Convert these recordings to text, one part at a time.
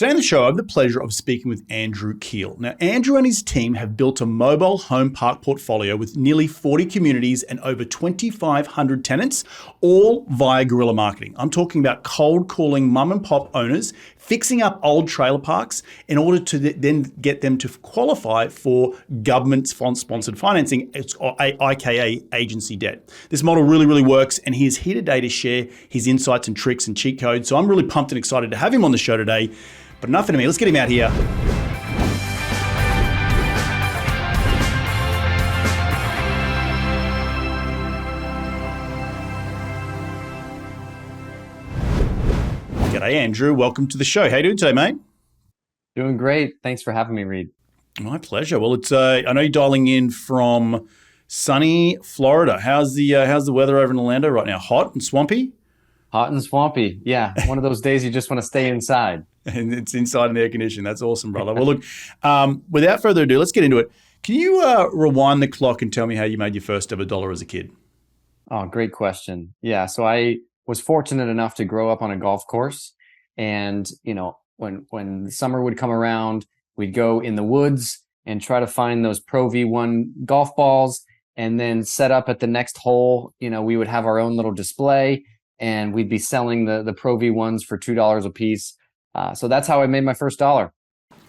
Today on the show, I have the pleasure of speaking with Andrew Keel. Now, Andrew and his team have built a mobile home park portfolio with nearly 40 communities and over 2,500 tenants, all via guerrilla marketing. I'm talking about cold calling mum and pop owners, fixing up old trailer parks in order to then get them to qualify for government-sponsored financing, aka agency debt. This model really works, and he is here today to share his insights and tricks and cheat codes. So I'm really pumped and excited to have him on the show today. But enough of me, let's get him out here. G'day, Andrew. Welcome to the show. How you doing today, mate? Doing great. Thanks for having me, Reed. My pleasure. Well, it's I know you're dialing in from sunny Florida. How's the weather over in Orlando right now? Hot and swampy? Hot and swampy. Yeah. One of those days you just want to stay inside. And it's inside in the air conditioning. That's awesome, brother. Well, look, without further ado, let's get into it. Can you rewind the clock and tell me how you made your first ever dollar as a kid? Oh, great question. Yeah. So I was fortunate enough to grow up on a golf course. And, when summer would come around, we'd go in the woods and try to find those Pro V1 golf balls and then set up at the next hole. We would have our own little display and we'd be selling the Pro V1s for $2 a piece. So that's how I made my first dollar.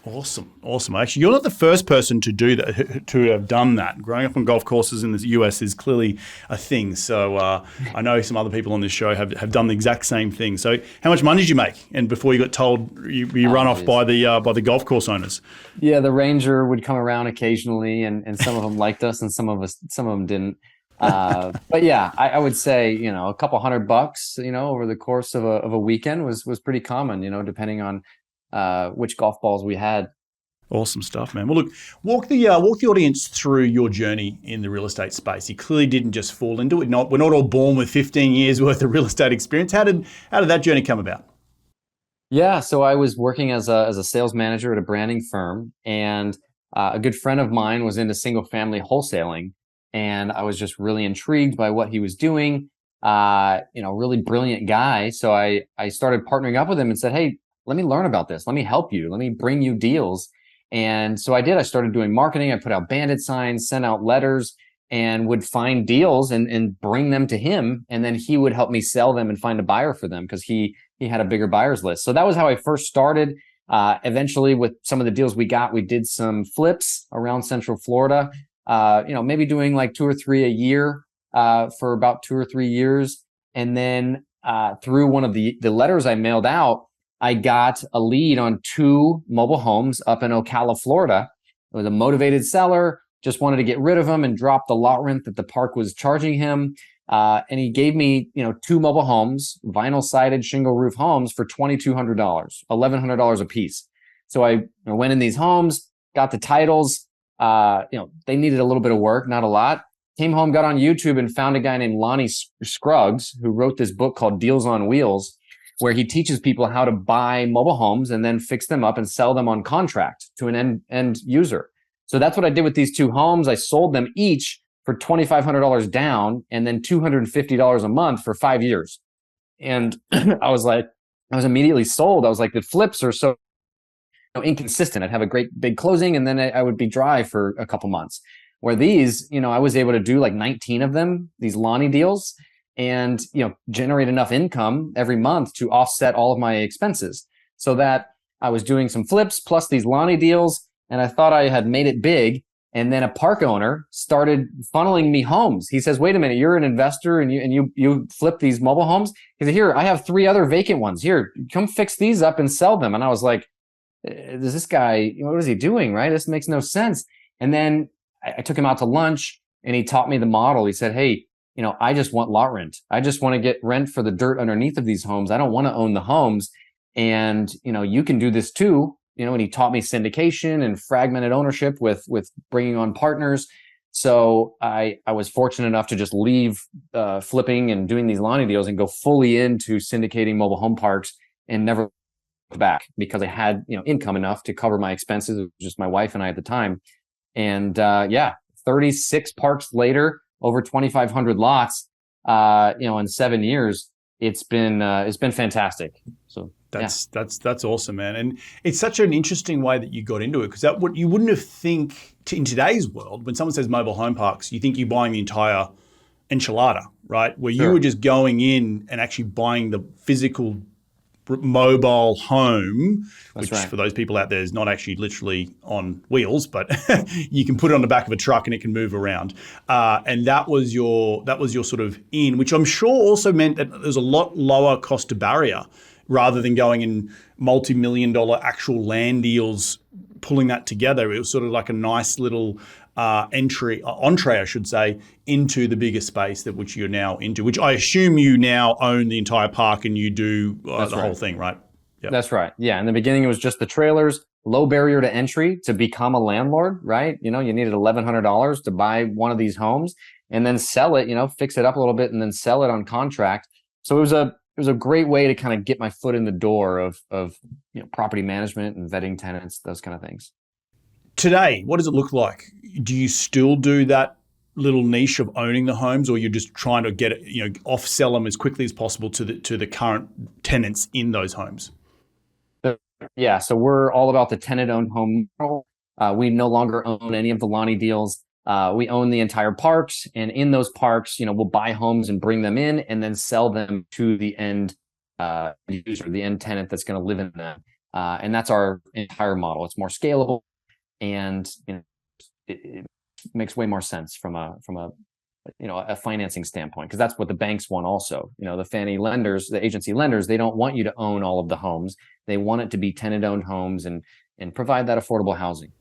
Awesome. Actually, you're not the first person to do that, to have done that. Growing up on golf courses in the US is clearly a thing. So I know some other people on this show have done the exact same thing. So how much money did you make? And before you got told you run off by the golf course owners? Yeah, the ranger would come around occasionally, and some of them liked us, and some of them didn't. But yeah, I would say a couple $100 over the course of a weekend was pretty common. Depending on which golf balls we had. Awesome stuff, man. Well, look, walk the audience through your journey in the real estate space. You clearly didn't just fall into it. We're not all born with 15 years worth of real estate experience. How did that journey come about? Yeah, so I was working as a sales manager at a branding firm, and a good friend of mine was into single family wholesaling, and I was just really intrigued by what he was doing. Really brilliant guy. So I started partnering up with him and said, hey, let me learn about this. Let me help you. Let me bring you deals. And so I did. I started doing marketing. I put out bandit signs, sent out letters, and would find deals and bring them to him. And then he would help me sell them and find a buyer for them because he had a bigger buyer's list. So that was how I first started. Eventually, with some of the deals we got, we did some flips around Central Florida, maybe doing like 2 or 3 a year for about 2 or 3 years. And then through one of the letters I mailed out, I got a lead on 2 mobile homes up in Ocala, Florida. It was a motivated seller, just wanted to get rid of them and drop the lot rent that the park was charging him. And he gave me, 2 mobile homes, vinyl sided shingle roof homes for $2,200, $1,100 a piece. So I went in these homes, got the titles. They needed a little bit of work, not a lot. Came home, got on YouTube and found a guy named Lonnie Scruggs who wrote this book called Deals on Wheels, where he teaches people how to buy mobile homes and then fix them up and sell them on contract to an end user. So that's what I did with these 2 homes. I sold them each for $2,500 down and then $250 a month for 5 years. And I was immediately sold. I was like, the flips are so inconsistent. I'd have a great big closing and then I would be dry for a couple months. Where these, I was able to do like 19 of them, these Lonnie deals, and generate enough income every month to offset all of my expenses, so that I was doing some flips plus these Lonnie deals, and I thought I had made it big. And then a park owner started funneling me homes. He says, "Wait a minute, you're an investor and you flip these mobile homes." He said, "Here, I have 3 other vacant ones. Here, come fix these up and sell them." And I was like, "Does this guy? What is he doing? Right? This makes no sense." And then I took him out to lunch, and he taught me the model. He said, "Hey, I just want lot rent. I just want to get rent for the dirt underneath of these homes. I don't want to own the homes. And, you can do this too." And he taught me syndication and fragmented ownership with bringing on partners. So I was fortunate enough to just leave flipping and doing these Lonnie deals and go fully into syndicating mobile home parks and never look back because I had, income enough to cover my expenses. It was just my wife and I at the time. And 36 parks later, over 2,500 lots, in 7 years, it's been fantastic. So Yeah, That's awesome, man. And it's such an interesting way that you got into it, because that what you wouldn't have think in today's world, when someone says mobile home parks, you think you're buying the entire enchilada, right? Where you were sure. just going in and actually buying the physical mobile home, That's which right. for those people out there is not actually literally on wheels, but you can put it on the back of a truck and it can move around. And that was your sort of in, which I'm sure also meant that there's a lot lower cost to barrier rather than going in multi-million dollar actual land deals. Pulling that together, it was sort of like a nice little entree, I should say, into the bigger space that which you're now into, which I assume you now own the entire park and you do That's the whole right. thing, right? Yep. That's right. Yeah. In the beginning, it was just the trailers, low barrier to entry to become a landlord, right? You needed $1,100 to buy one of these homes and then sell it, fix it up a little bit and then sell it on contract. So it was a great way to kind of get my foot in the door of property management and vetting tenants, those kind of things. Today, what does it look like? Do you still do that little niche of owning the homes, or you're just trying to get it, off sell them as quickly as possible to the current tenants in those homes? Yeah, so we're all about the tenant-owned home model. We no longer own any of the Lonnie deals. We own the entire parks, and in those parks, we'll buy homes and bring them in, and then sell them to the end user, the end tenant that's going to live in them. And that's our entire model. It's more scalable, and it makes way more sense from a financing standpoint, because that's what the banks want also. The Fannie lenders, the agency lenders, they don't want you to own all of the homes. They want it to be tenant owned homes and provide that affordable housing.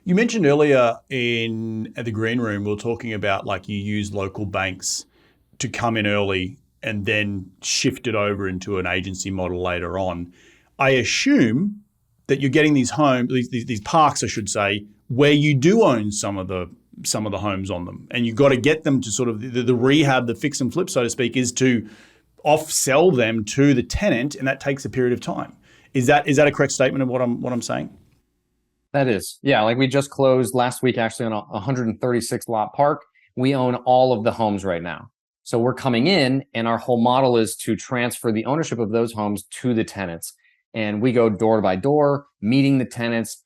You mentioned earlier at the green room, we were talking about like you use local banks to come in early and then shift it over into an agency model later on. I assume that you're getting these homes, these parks, I should say, where you do own some of the homes on them, and you've got to get them to sort of the rehab, the fix and flip, so to speak, is to off sell them to the tenant, and that takes a period of time. Is that a correct statement of what I'm saying? That is, yeah. Like we just closed last week, actually, on a 136 lot park. We own all of the homes right now. So we're coming in, and our whole model is to transfer the ownership of those homes to the tenants. And we go door by door, meeting the tenants,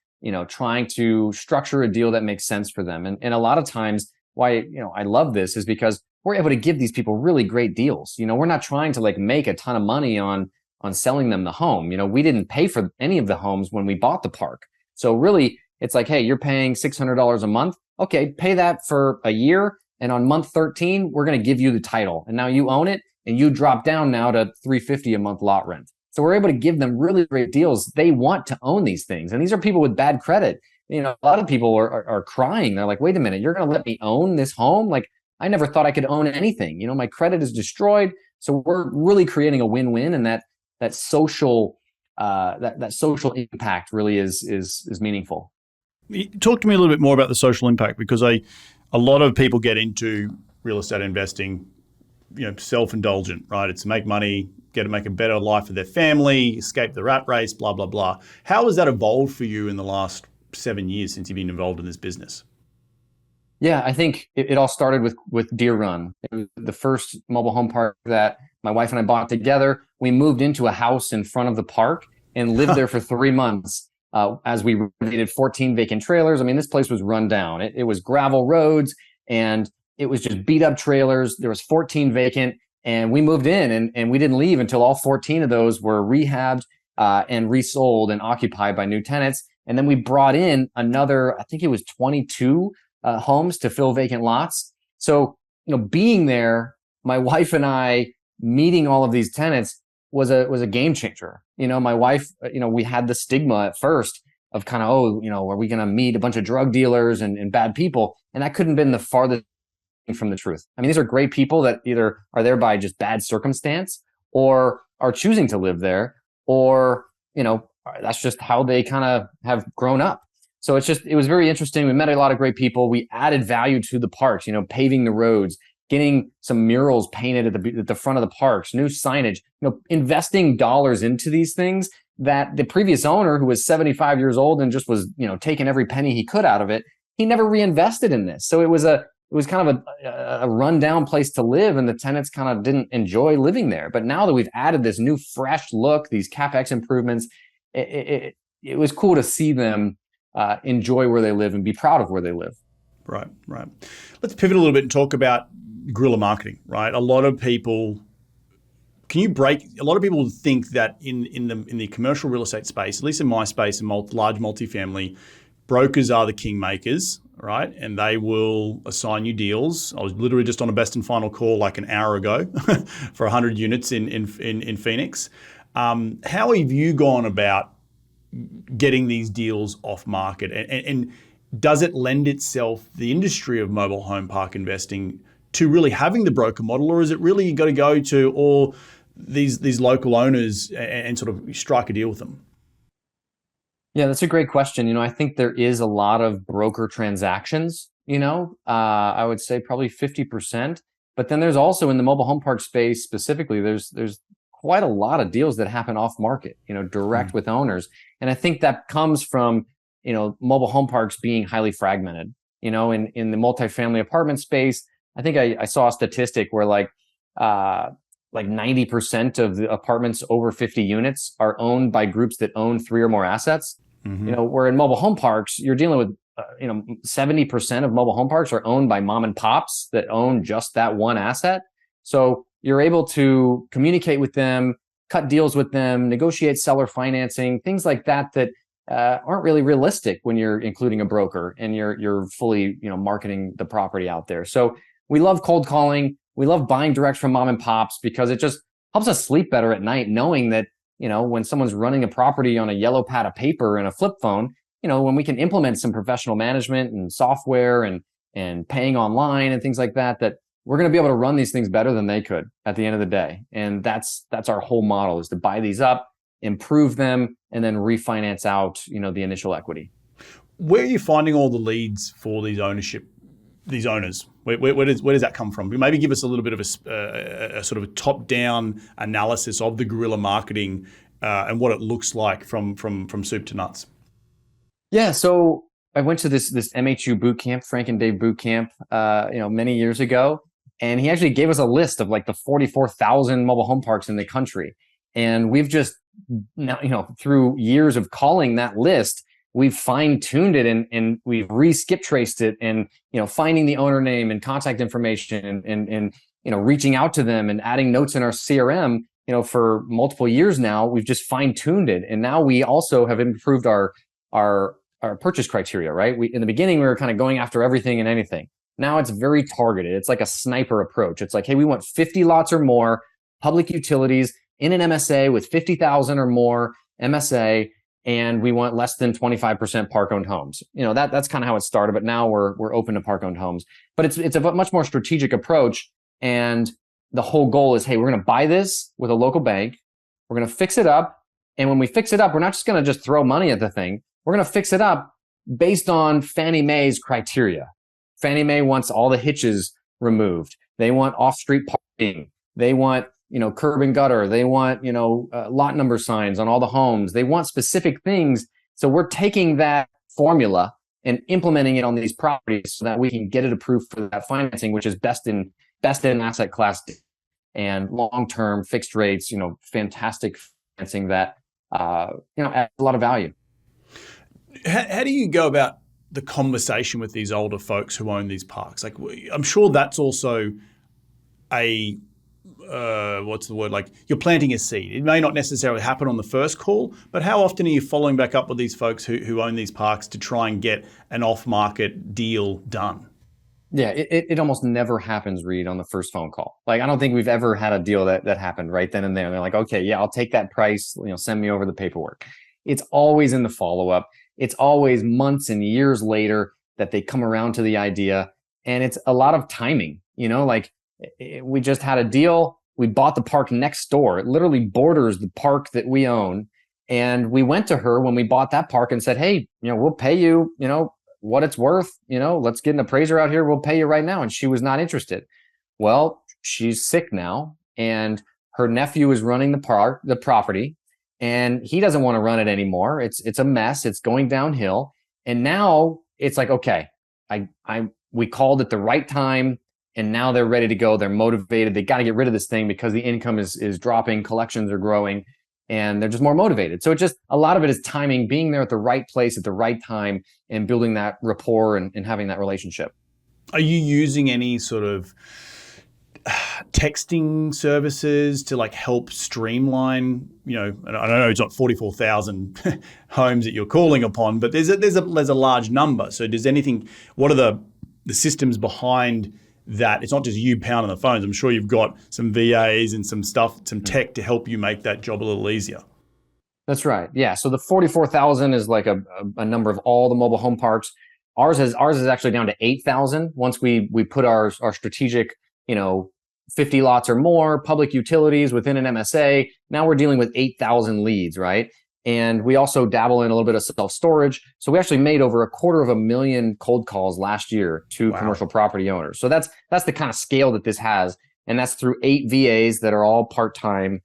trying to structure a deal that makes sense for them. And a lot of times, why I love this is because we're able to give these people really great deals. We're not trying to like make a ton of money on selling them the home. We didn't pay for any of the homes when we bought the park. So really, it's like, hey, you're paying $600 a month. Okay, pay that for a year. And on month 13, we're going to give you the title. And now you own it, and you drop down now to $350 a month lot rent. So we're able to give them really great deals. They want to own these things. And these are people with bad credit. A lot of people are crying. They're like, wait a minute, you're going to let me own this home? Like, I never thought I could own anything. My credit is destroyed. So we're really creating a win-win, and that social that social impact really is meaningful. Talk to me a little bit more about the social impact, because a lot of people get into real estate investing, self-indulgent, right? It's to make money, get to make a better life for their family, escape the rat race, blah, blah, blah. How has that evolved for you in the last 7 years since you've been involved in this business? Yeah, I think it all started with Deer Run. It was the first mobile home park that my wife and I bought together. We moved into a house in front of the park and lived there for 3 months as we renovated 14 vacant trailers. I mean, this place was run down. It was gravel roads, and it was just beat up trailers. There was 14 vacant, and we moved in, and we didn't leave until all 14 of those were rehabbed and resold and occupied by new tenants. And then we brought in another, I think it was 22 homes to fill vacant lots. So, being there, my wife and I meeting all of these tenants was a game changer. My wife, we had the stigma at first of kind of, are we going to meet a bunch of drug dealers and bad people? And that couldn't have been the farthest from the truth. I mean, these are great people that either are there by just bad circumstance or are choosing to live there, or, that's just how they kind of have grown up. So it was very interesting. We met a lot of great people. We added value to the parks, paving the roads, getting some murals painted at the front of the parks, new signage, investing dollars into these things that the previous owner, who was 75 years old and just was, taking every penny he could out of it, he never reinvested in this. So it was was kind of a rundown place to live, and the tenants kind of didn't enjoy living there. But now that we've added this new fresh look, these CapEx improvements, it was cool to see them enjoy where they live and be proud of where they live. Right, right. Let's pivot a little bit and talk about guerrilla marketing, right? A lot of people think that in the commercial real estate space, at least in my space, in large multifamily, brokers are the kingmakers, right? And they will assign you deals. I was literally just on a best and final call like an hour ago for 100 units in Phoenix. How have you gone about getting these deals off market? And does it lend itself, the industry of mobile home park investing, to really having the broker model, or is it really you got to go to all these local owners and sort of strike a deal with them? Yeah, that's a great question. I think there is a lot of broker transactions, I would say probably 50%. But then there's also in the mobile home park space specifically, there's quite a lot of deals that happen off market, direct with owners. And I think that comes from, mobile home parks being highly fragmented. In the multifamily apartment space, I think I saw a statistic where like 90% of the apartments over 50 units are owned by groups that own 3 or more assets. Mm-hmm. Where in mobile home parks, you're dealing with, 70% of mobile home parks are owned by mom and pops that own just that one asset. So you're able to communicate with them, cut deals with them, negotiate seller financing, things like that aren't really realistic when you're including a broker and you're fully, marketing the property out there. So we love cold calling. We love buying direct from mom and pops because it just helps us sleep better at night, knowing that, when someone's running a property on a yellow pad of paper and a flip phone, when we can implement some professional management and software and paying online and things like that, that we're going to be able to run these things better than they could at the end of the day. And that's our whole model, is to buy these up, improve them, and then refinance out, the initial equity. Where are you finding all the leads for these owners? Where does that come from? Maybe give us a little bit of a sort of a top-down analysis of the guerrilla marketing and what it looks like from soup to nuts. Yeah, so I went to this MHU boot camp, Frank and Dave boot camp, many years ago, and he actually gave us a list of like the 44,000 mobile home parks in the country, and we've just now, through years of calling that list, we've fine-tuned it and we've skip traced it, and finding the owner name and contact information and reaching out to them and adding notes in our CRM. For multiple years now, we've just fine-tuned it, and now we also have improved our purchase criteria. Right? In the beginning we were kind of going after everything and anything. Now it's very targeted. It's like a sniper approach. It's like, hey, we want 50 lots or more, public utilities in an MSA with 50,000 or more MSA. And we want less than 25% park-owned homes. That's kind of how it started, but now we're open to park-owned homes. But it's a much more strategic approach, and the whole goal is, hey, we're going to buy this with a local bank. We're going to fix it up, and when we fix it up, we're not just going to just throw money at the thing. We're going to fix it up based on Fannie Mae's criteria. Fannie Mae wants all the hitches removed. They want off-street parking. They want curb and gutter. They want, lot number signs on all the homes. They want specific things. So we're taking that formula and implementing it on these properties so that we can get it approved for that financing, which is best in asset class and long-term fixed rates, fantastic financing that, adds a lot of value. How do you go about the conversation with these older folks who own these parks? Like, I'm sure that's also what's the word? Like, you're planting a seed. It may not necessarily happen on the first call, but how often are you following back up with these folks who own these parks to try and get an off-market deal done? Yeah, it almost never happens, Reed, on the first phone call. Like, I don't think we've ever had a deal that happened right then and there. They're like, okay, yeah, I'll take that price. Send me over the paperwork. It's always in the follow-up. It's always months and years later that they come around to the idea, and it's a lot of timing. We just had a deal. We bought the park next door. It literally borders the park that we own. And we went to her when we bought that park and said, hey, we'll pay you, what it's worth. Let's get an appraiser out here. We'll pay you right now. And she was not interested. Well, she's sick now, and her nephew is running the property, and he doesn't want to run it anymore. It's a mess. It's going downhill. And now it's like, okay, we called at the right time, and now they're ready to go. They're motivated. They got to get rid of this thing because the income is dropping, collections are growing, and they're just more motivated. So it just, a lot of it is timing, being there at the right place at the right time, and building that rapport and having that relationship. Are you using any sort of texting services to like help streamline, and I don't know, it's not 44,000 homes that you're calling upon, but there's a large number. So what are the systems behind that? It's not just you pounding the phones. I'm sure you've got some VAs and some stuff, some tech to help you make that job a little easier. That's right. Yeah. So the 44,000 is like a number of all the mobile home parks. Ours is actually down to 8,000. Once we put our strategic, 50 lots or more public utilities within an MSA, now we're dealing with 8,000 leads, right? And we also dabble in a little bit of self-storage. So we actually made over 250,000 cold calls last year to commercial property owners. So that's the kind of scale that this has. And that's through 8 VAs that are all part-time.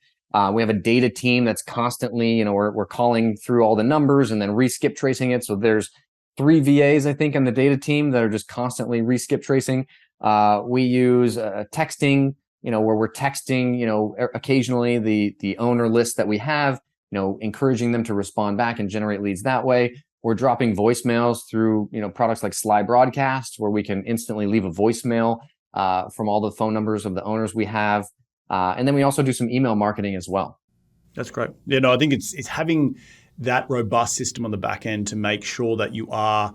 We have a data team that's constantly, we're calling through all the numbers and then re-skip tracing it. So there's 3 VAs, I think, on the data team that are just constantly re-skip tracing. We use texting, where we're texting, occasionally the owner list that we have, encouraging them to respond back and generate leads that way. We're dropping voicemails through, products like Sly Broadcast, where we can instantly leave a voicemail from all the phone numbers of the owners we have. And then we also do some email marketing as well. That's great. Yeah, no, I think it's having that robust system on the back end to make sure that you are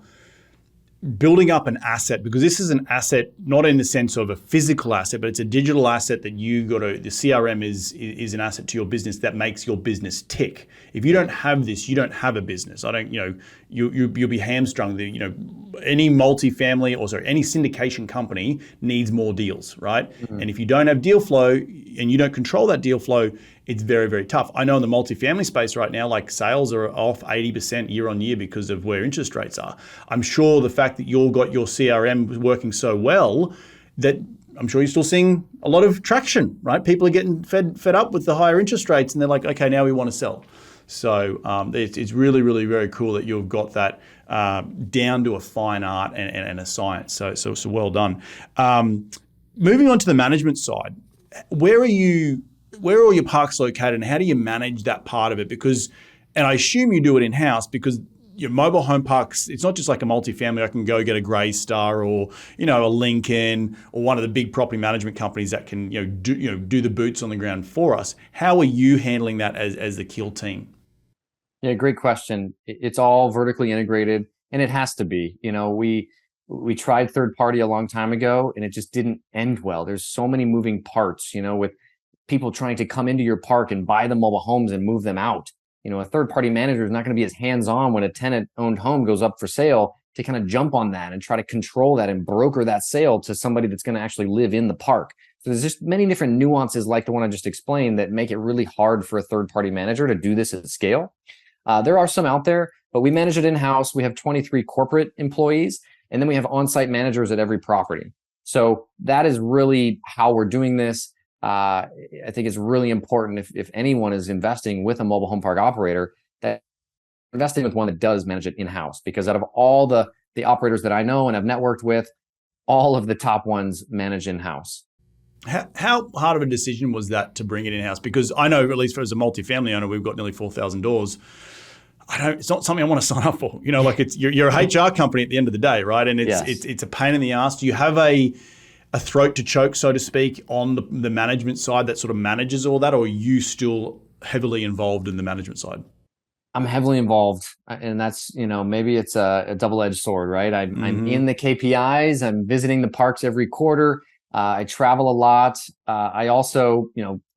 building up an asset, because this is an asset not in the sense of a physical asset, but it's a digital asset that the CRM is an asset to your business that makes your business tick. If you don't have this, you don't have a business. You'll be hamstrung. Any multifamily any syndication company needs more deals, right? Mm-hmm. And if you don't have deal flow and you don't control that deal flow, it's very, very tough. I know in the multifamily space right now, like sales are off 80% year on year because of where interest rates are. I'm sure the fact that you've got your CRM working so well, that I'm sure you're still seeing a lot of traction, right? People are getting fed up with the higher interest rates and they're like, okay, now we want to sell. So it's really, really very cool that you've got that down to a fine art and a science. So well done. Moving on to the management side, where are all your parks located and how do you manage that part of it? And I assume you do it in-house because your mobile home parks, it's not just like a multifamily. I can go get a Grey Star or, a Lincoln or one of the big property management companies that can, do the boots on the ground for us. How are you handling that as the Keel team? Yeah, great question. It's all vertically integrated and it has to be. We tried third party a long time ago and it just didn't end well. There's so many moving parts, with people trying to come into your park and buy the mobile homes and move them out. A third-party manager is not going to be as hands-on when a tenant-owned home goes up for sale to kind of jump on that and try to control that and broker that sale to somebody that's going to actually live in the park. So there's just many different nuances like the one I just explained that make it really hard for a third-party manager to do this at scale. There are some out there, but we manage it in-house. We have 23 corporate employees, and then we have on-site managers at every property. So that is really how we're doing this. I think it's really important if anyone is investing with a mobile home park operator, that investing with one that does manage it in-house, because out of all the operators that I know and have networked with, all of the top ones manage in-house. How hard of a decision was that to bring it in-house? Because I know, at least as a multifamily owner, we've got nearly 4,000 doors. It's not something I want to sign up for. It's you're a HR company at the end of the day, right? And it's a pain in the ass. Do you have a throat to choke, so to speak, on the management side that sort of manages all that, or are you still heavily involved in the management side? I'm heavily involved, and that's, maybe it's a double-edged sword, right? I'm in the KPIs. I'm visiting the parks every quarter. I travel a lot. I also,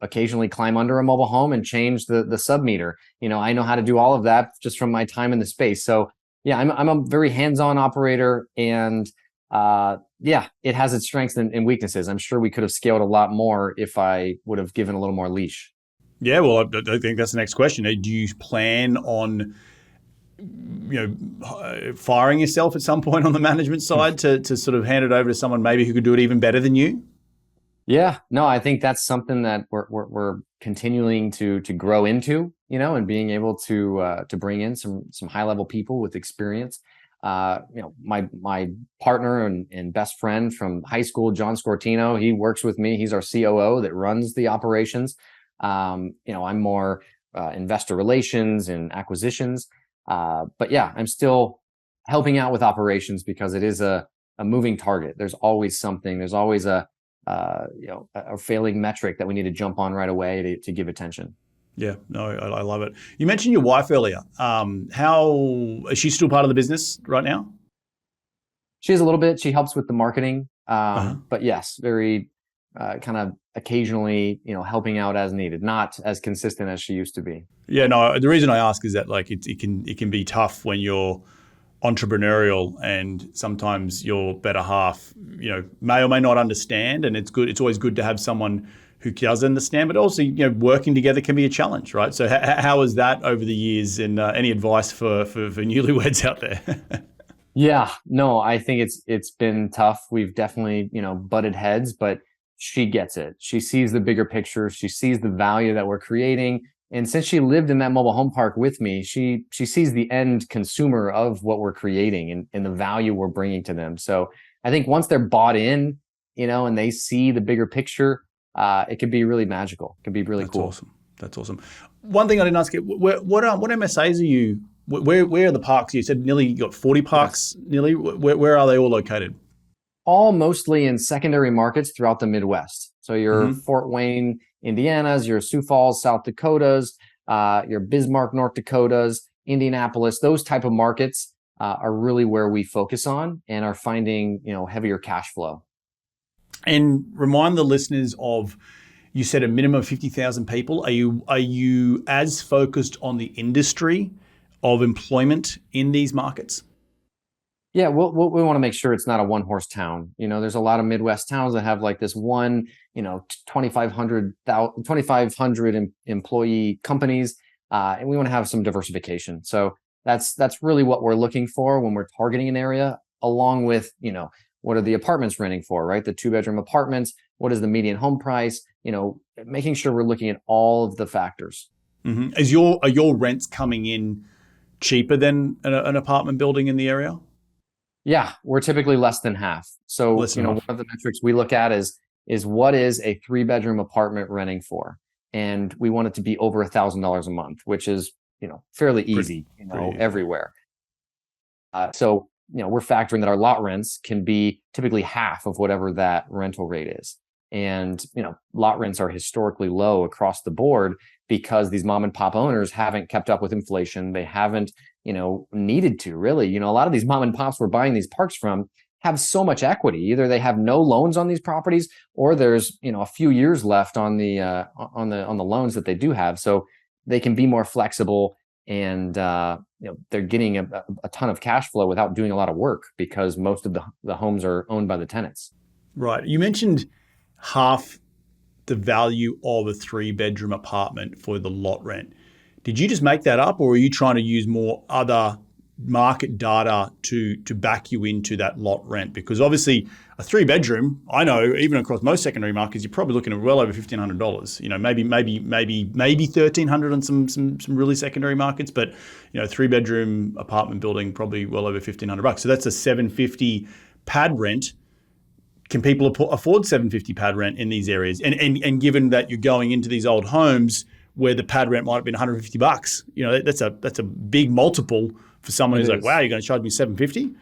occasionally climb under a mobile home and change the sub-meter. I know how to do all of that just from my time in the space. So yeah, I'm a very hands-on operator, and it has its strengths and weaknesses. I'm sure we could have scaled a lot more if I would have given a little more leash. Yeah, well, I think that's the next question. Do you plan on, firing yourself at some point on the management side to sort of hand it over to someone maybe who could do it even better than you? Yeah, no, I think that's something that we're continuing to grow into, and being able to bring in some high level people with experience. My partner and best friend from high school, John Scortino, he works with me. He's our COO that runs the operations. I'm more investor relations and acquisitions. But yeah, I'm still helping out with operations because it is a moving target. There's always something. There's always a failing metric that we need to jump on right away to give attention. Yeah, no, I love it. You mentioned your wife earlier. How is she still part of the business right now? She has a little bit. She helps with the marketing, Uh-huh. but yes, very kind of occasionally, helping out as needed, not as consistent as she used to be. Yeah, no. The reason I ask is that like it can be tough when you're entrepreneurial and sometimes your better half, may or may not understand, and it's good. It's always good to have someone who does understand, but also working together can be a challenge, right? So how is that over the years, and any advice for newlyweds out there? Yeah, no, I think it's been tough. We've definitely, butted heads, but she gets it. She sees the bigger picture. She sees the value that we're creating. And since she lived in that mobile home park with me, she sees the end consumer of what we're creating and the value we're bringing to them. So I think once they're bought in, and they see the bigger picture, it could be really magical. It could be really That's cool. awesome. That's awesome. One thing I didn't ask you, what MSAs are you? Where are the parks? You said nearly you got 40 Yes. parks. Nearly. Where are they all located? All mostly in secondary markets throughout the Midwest. So your Mm-hmm. Fort Wayne, Indiana's, your Sioux Falls, South Dakotas, your Bismarck, North Dakotas, Indianapolis, those type of markets are really where we focus on and are finding, heavier cash flow. And remind the listeners of, you said a minimum of 50,000 people. Are you as focused on the industry of employment in these markets? Yeah, we want to make sure it's not a one horse town. There's a lot of Midwest towns that have like this one, 2,500 employee companies, and we want to have some diversification. So that's really what we're looking for when we're targeting an area, along with what are the apartments renting for, right? The 2-bedroom apartments. What is the median home price? Making sure we're looking at all of the factors. Mm-hmm. Are your rents coming in cheaper than an apartment building in the area? Yeah, we're typically less than half. So, Less than one half. of the metrics we look at is what is a 3-bedroom apartment renting for? And we want it to be over $1,000 a month, which is, fairly Pretty, easy, pretty easy. everywhere. So, we're factoring that our lot rents can be typically half of whatever that rental rate is. And, lot rents are historically low across the board because these mom and pop owners haven't kept up with inflation. They haven't, needed to really. A lot of these mom and pops we're buying these parks from have so much equity. Either they have no loans on these properties, or there's, a few years left on the loans that they do have. So they can be more flexible, and they're getting a ton of cash flow without doing a lot of work because most of the homes are owned by the tenants. Right. You mentioned half the value of a 3-bedroom apartment for the lot rent. Did you just make that up, or are you trying to use more other market data to back you into that lot rent? Because obviously a 3-bedroom, I know even across most secondary markets, you're probably looking at well over $1,500. Maybe $1,300 on some really secondary markets, but 3-bedroom apartment building probably well over $1,500. So that's a $750 pad rent. Can people afford $750 pad rent in these areas? And given that you're going into these old homes where the pad rent might have been $150, that's a big multiple for someone who's like, wow, you're going to charge me $750?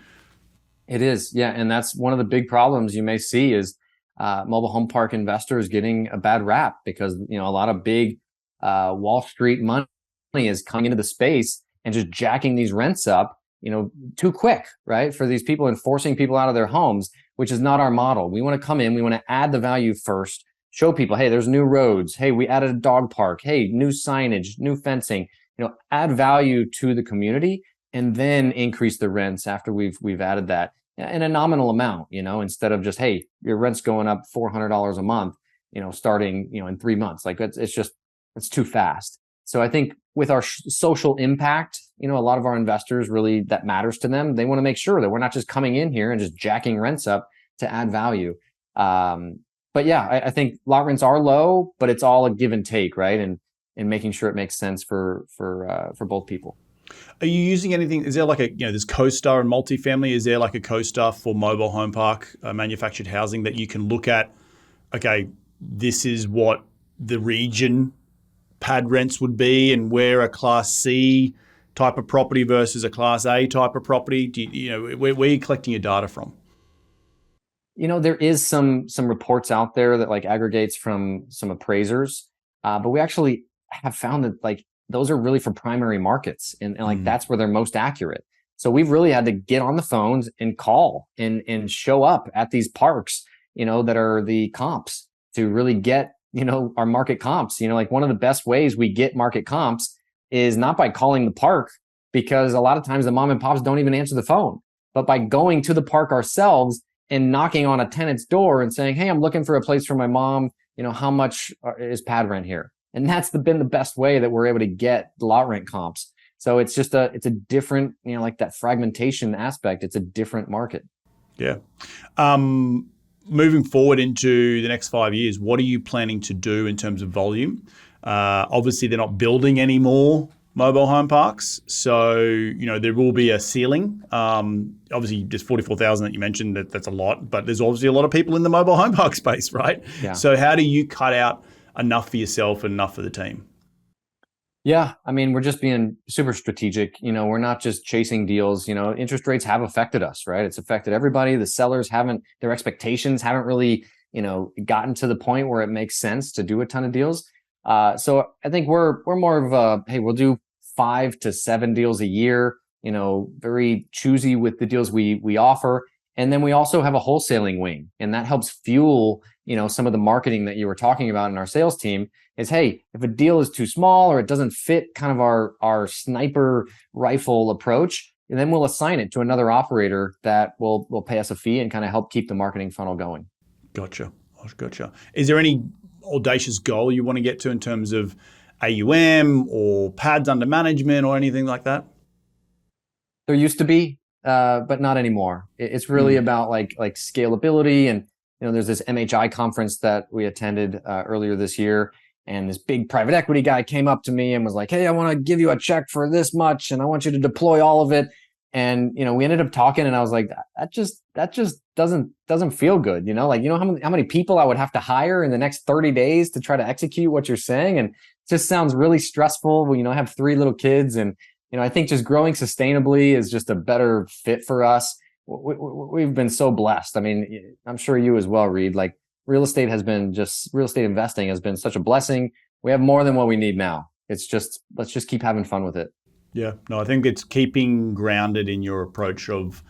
It is, yeah, and that's one of the big problems you may see is mobile home park investors getting a bad rap because a lot of big Wall Street money is coming into the space and just jacking these rents up, too quick, right? For these people and forcing people out of their homes, which is not our model. We want to come in, we want to add the value first, show people, hey, there's new roads. Hey, we added a dog park. Hey, new signage, new fencing, add value to the community and then increase the rents after we've added that in a nominal amount, instead of just, hey, your rent's going up $400 a month, starting, in 3 months. Like it's too fast. So I think with our social impact, a lot of our investors really, that matters to them. They want to make sure that we're not just coming in here and just jacking rents up to add value. But yeah, I think lot rents are low, but it's all a give and take, right? And making sure it makes sense for both people. Are you using anything? Is there like a, there's CoStar and multifamily. Is there like a CoStar for mobile home park manufactured housing that you can look at? Okay, this is what the region pad rents would be and where a Class C type of property versus a Class A type of property. Where are you collecting your data from? There is some reports out there that like aggregates from some appraisers, but we actually have found that like those are really for primary markets, and like that's where they're most accurate. So we've really had to get on the phones and call and show up at these parks, that are the comps to really get, our market comps. Like one of the best ways we get market comps is not by calling the park, because a lot of times the mom and pops don't even answer the phone, but by going to the park ourselves and knocking on a tenant's door and saying, "Hey, I'm looking for a place for my mom. How much is pad rent here?" And that's been the best way that we're able to get lot rent comps. So it's just it's a different, like that fragmentation aspect. It's a different market. Yeah. Moving forward into the next 5 years, what are you planning to do in terms of volume? Obviously, they're not building any more mobile home parks, so there will be a ceiling. Obviously, just 44,000 that you mentioned, that's a lot, but there's obviously a lot of people in the mobile home park space, right? Yeah. So how do you cut out enough for yourself and enough for the team? Yeah, I mean, we're just being super strategic. We're not just chasing deals. Interest rates have affected us, right? It's affected everybody. The sellers their expectations haven't really, gotten to the point where it makes sense to do a ton of deals. So I think we're more of hey, we'll do 5 to 7 deals a year, very choosy with the deals we offer. And then we also have a wholesaling wing, and that helps fuel, some of the marketing that you were talking about in our sales team is, hey, if a deal is too small or it doesn't fit kind of our sniper rifle approach, and then we'll assign it to another operator that will pay us a fee and kind of help keep the marketing funnel going. Gotcha. Is there any audacious goal you want to get to in terms of AUM or pads under management or anything like that? There used to be, but not anymore. It's really about like scalability. And there's this MHI conference that we attended earlier this year, and this big private equity guy came up to me and was like, "Hey, I want to give you a check for this much, and I want you to deploy all of it." And we ended up talking, and I was like, that just doesn't feel good. Like how many people I would have to hire in the next 30 days to try to execute what you're saying, and it just sounds really stressful. I have 3 little kids, and I think just growing sustainably is just a better fit for us. We've been so blessed. I mean, I'm sure you as well, Reed. Like real estate investing has been such a blessing. We have more than what we need now. It's just, let's just keep having fun with it. Yeah, no, I think it's keeping grounded in your approach of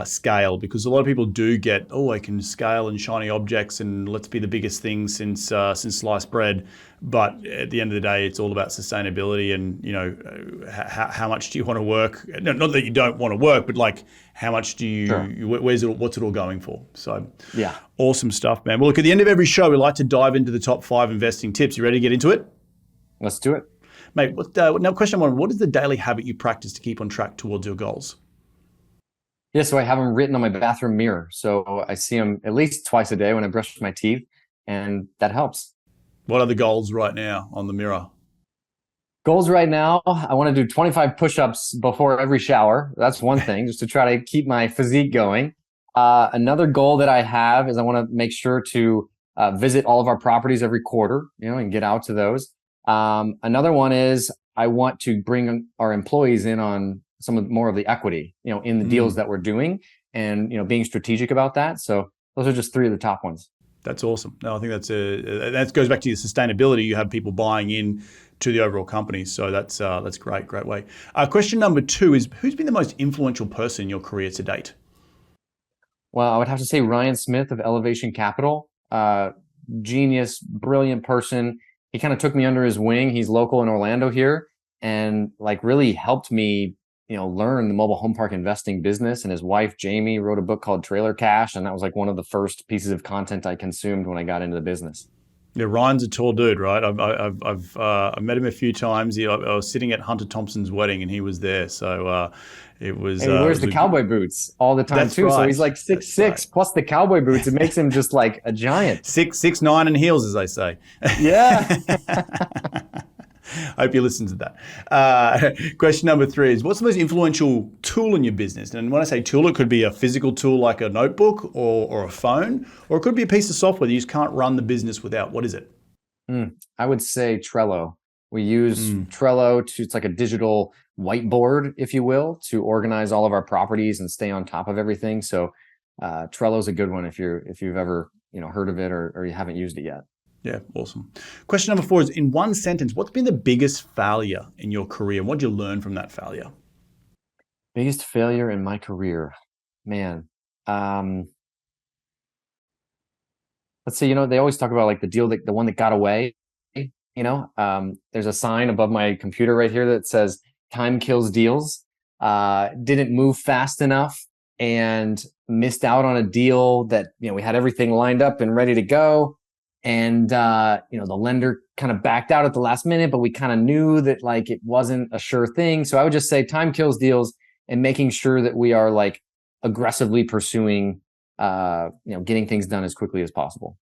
scale, because a lot of people do get, I can scale and shiny objects and let's be the biggest thing since sliced bread. But at the end of the day, it's all about sustainability and, how much do you want to work? Not that you don't want to work, but like how much do you, sure. What's it all going for? So yeah, awesome stuff, man. Well, look, at the end of every show, we like to dive into the top 5 investing tips. You ready to get into it? Let's do it. Mate, now question 1, what is the daily habit you practice to keep on track towards your goals? Yeah, so I have them written on my bathroom mirror. So I see them at least twice a day when I brush my teeth, and that helps. What are the goals right now on the mirror? Goals right now, I want to do 25 push-ups before every shower. That's one thing, just to try to keep my physique going. Another goal that I have is I want to make sure to visit all of our properties every quarter, and get out to those. Another one is I want to bring our employees in on more of the equity, in the deals that we're doing, and, being strategic about that. So those are just 3 of the top ones. That's awesome. No, I think that goes back to your sustainability. You have people buying in to the overall company. So that's great way. Question number 2 is, who's been the most influential person in your career to date? Well, I would have to say Ryan Smith of Elevation Capital. Genius, brilliant person. He kind of took me under his wing. He's local in Orlando here, and like really helped me, learn the mobile home park investing business. And his wife, Jamie, wrote a book called Trailer Cash. And that was like one of the first pieces of content I consumed when I got into the business. Yeah, Ryan's a tall dude, right? I've met him a few times. I was sitting at Hunter Thompson's wedding, and he was there. So it was. And he wears the cowboy boots all the time too. Right. So he's like 6'6", right. Plus the cowboy boots. It makes him just like a giant. 6'9" in heels, as they say. Yeah. I hope you listen to that. Question number 3 is, what's the most influential tool in your business? And when I say tool, it could be a physical tool like a notebook or a phone, or it could be a piece of software that you just can't run the business without. What is it? I would say Trello. We use Trello it's like a digital whiteboard, if you will, to organize all of our properties and stay on top of everything. So Trello is a good one if you've ever heard of it or you haven't used it yet. Yeah, awesome. Question number 4 is, in one sentence, what's been the biggest failure in your career? What did you learn from that failure? Biggest failure in my career, man. Let's see. They always talk about like the one that got away. There's a sign above my computer right here that says "Time kills deals." Didn't move fast enough and missed out on a deal that we had everything lined up and ready to go. And, the lender kind of backed out at the last minute, but we kind of knew that like it wasn't a sure thing. So I would just say time kills deals, and making sure that we are like aggressively pursuing, getting things done as quickly as possible.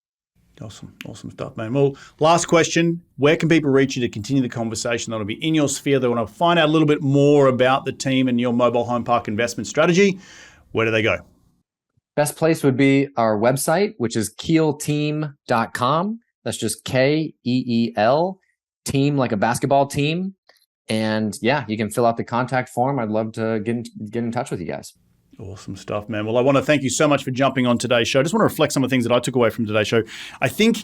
Awesome stuff, man. Well, last question, where can people reach you to continue the conversation that'll be in your sphere? They want to find out a little bit more about the team and your mobile home park investment strategy. Where do they go? Best place would be our website, which is keelteam.com. That's just KEEL, team like a basketball team. And yeah, you can fill out the contact form. I'd love to get in touch with you guys. Awesome stuff, man. Well, I want to thank you so much for jumping on today's show. I just want to reflect some of the things that I took away from today's show. I think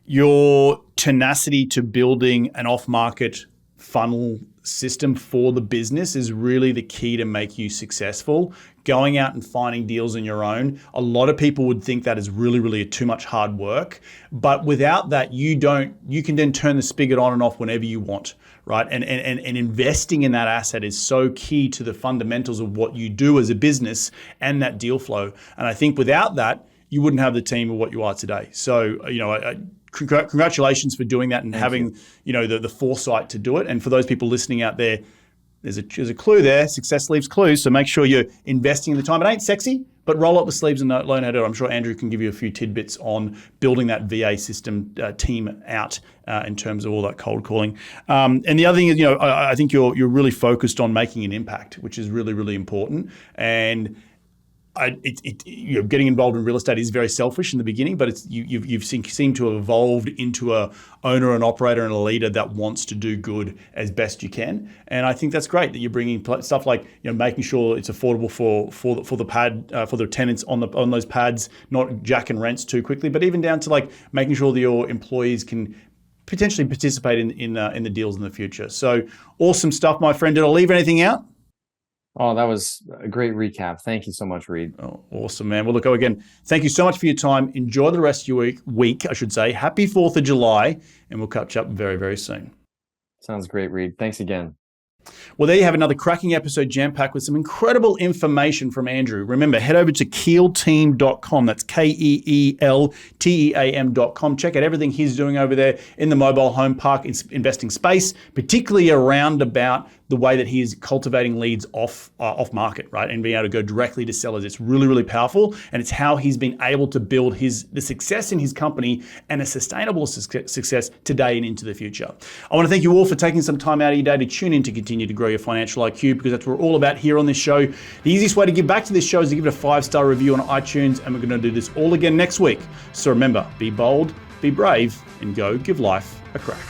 your tenacity to building an off-market funnel system for the business is really the key to make you successful. Going out and finding deals on your own, a lot of people would think that is really too much hard work. But without that, you can then turn the spigot on and off whenever you want, right? And investing in that asset is so key to the fundamentals of what you do as a business and that deal flow. And I think without that, you wouldn't have the team of what you are today. So, congratulations for doing that and having the foresight to do it. And for those people listening out there, there's a clue there. Success leaves clues. So make sure you're investing in the time. It ain't sexy, but roll up the sleeves and learn how to do it. I'm sure Andrew can give you a few tidbits on building that VA system team out in terms of all that cold calling. And the other thing is, I think you're really focused on making an impact, which is really important. And getting involved in real estate is very selfish in the beginning, but you've seemed to have evolved into a owner, an operator, and a leader that wants to do good as best you can. And I think that's great that you're bringing stuff like making sure it's affordable for the pad for the tenants on those pads, not jacking rents too quickly, but even down to like making sure that your employees can potentially participate in the deals in the future. So awesome stuff, my friend. Did I leave anything out? Oh, that was a great recap. Thank you so much, Reed. Oh, awesome, man. Well, look, again, thank you so much for your time. Enjoy the rest of your week, I should say. Happy 4th of July, and we'll catch up very soon. Sounds great, Reed. Thanks again. Well, there you have another cracking episode jam-packed with some incredible information from Andrew. Remember, head over to keelteam.com. That's KEELTEAM.com. Check out everything he's doing over there in the mobile home park investing space, particularly around about the way that he is cultivating leads off market, right? And being able to go directly to sellers. It's really powerful. And it's how he's been able to build the success in his company and a sustainable success today and into the future. I want to thank you all for taking some time out of your day to tune in to continue to grow your financial IQ, because that's what we're all about here on this show. The easiest way to give back to this show is to give it a 5-star review on iTunes. And we're going to do this all again next week. So remember, be bold, be brave, and go give life a crack.